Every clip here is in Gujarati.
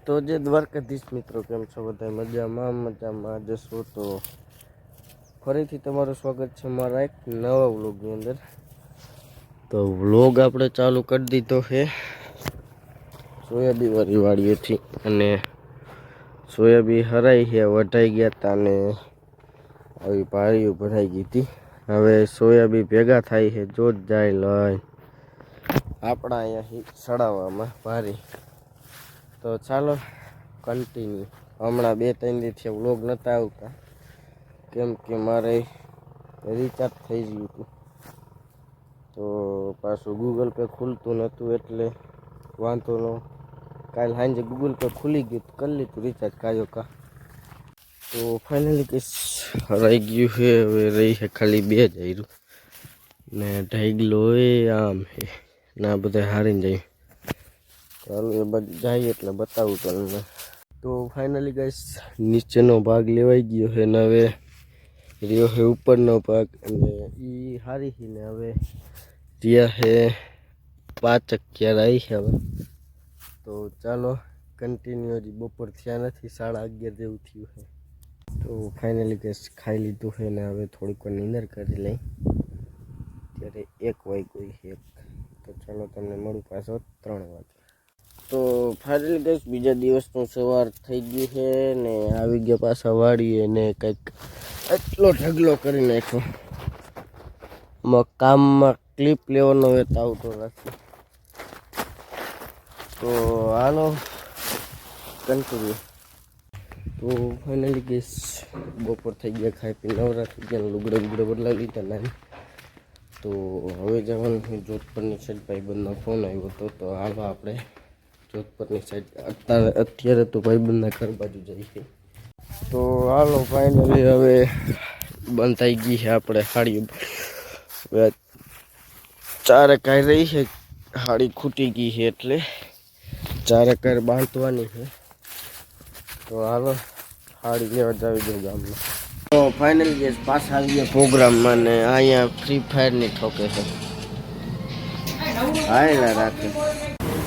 તો જે દ્વારકાધીશ મિત્રો કેમ છો બધા મજામાં જશો તો ફરીથી તમારું સ્વાગત છે મારા એક નવા વ્લોગની અંદર। તો વ્લોગ આપણે ચાલુ કરી દીધો છે સોયાબીન વાળી વાડીએથી અને સોયાબીન હરાઈ છે વઢાઈ ગયા હતા ને આવી પાળીઓ ભરાઈ ગઈ હતી। હવે સોયાબીન ભેગા થાય છે જોત જાય લઈ આપણા અહીંયાથી સડાવવામાં ભારી। તો ચાલો કન્ટિન્યુ। હમણાં 2-3 દિવસથી વ્લોગ નહોતા આવતા કેમ કે મારે રિચાર્જ થઈ ગયું હતું તો પાછું ગૂગલ પે ખુલતું નહોતું એટલે વાંધો ન। કાલ સાંજે ગૂગલ પે ખુલી ગયું કરી લીધું રિચાર્જ કાયો કા। તો ફાઇનલી કંઈ રહી ગયું છે હવે રહી છે ખાલી 2 જ આવ્યું ને ઢાઈગલો એ આમ છે ના બધા હારીને જાય। ચાલો એ બાજુ જાય એટલે બતાવું તમને। તો ફાઇનલી ગાઈસ નીચેનો ભાગ લેવાઈ ગયો છે ને હવે રહ્યો છે ઉપરનો ભાગ અને એ હારી છે ને હવે ત્યાં છે 5 આવી છે હવે। તો ચાલો કન્ટિન્યુ હજી બપોર થયા નથી 11:30 જેવું થયું છે। તો ફાઇનલી ગાઈસ ખાઈ લીધું છે ને હવે થોડીક વાર નીંદર કરી લઈ ત્યારે 1 વાગ્યું છે। તો ચાલો તમને મળું પાછો 3 વાગે। તો ફાઇનલી ગાઈસ બીજા દિવસનું સવાર થઈ ગયું છે ને આવી ગયા પાછા વાડીએ ને કંઈક એટલો ઢગલો કરી નાખ્યો કામમાં ક્લિપ લેવાનો હોય તો આવતો નથી। તો હાલો કન્ટિન્યુ। તો ફાઇનલી ગાઈસ બપોર થઈ ગયા ખાઈ પી નવરા થઈ ગયા લુગડા બદલાવી લીધા નાની। તો હવે જવાનું જોધપુરની સાઈડ ભાઈબંધનો ફોન આવ્યો હતો તો હાલો આપણે જોધપુરની સાઈડ અત્યારે તો ભાઈબંધના ઘર બાજુ જઈએ છીએ। તો હાલો ફાઇનલી હવે બંધ થઈ ગઈ છે આપણે હાડીઓ હવે 4 કાંઈ રહી છે હાડી ખૂટી ગઈ છે એટલે 4 કાંઈ બાંધવાની છે। તો હાલો હાડી લેવા જાવી દો ગામમાં। તો ફાઇનલી ગેસ પાછા આવી ગયા પ્રોગ્રામમાં ને અહીંયા ફ્રી ફાયરની ઠોકે છે હાયલા રાખે।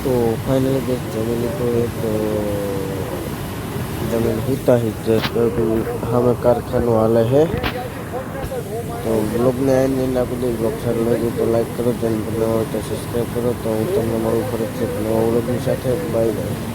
તો ફાઇનલી ગેસ જમી લીધો તો જમીન પીતા ही हमें कारखाનું હાલે છે। તો બ્લોગને એન્ડ આપી દઈ। બ્લોગ સારું લાગ્યું તો લાઈક કરો, ચેનલ પર નવા હોય તો સબસ્ક્રાઈબ કરો। તો હું તમને મળું ફરીથી નવા વ્લોગની સાથે। Bye bye.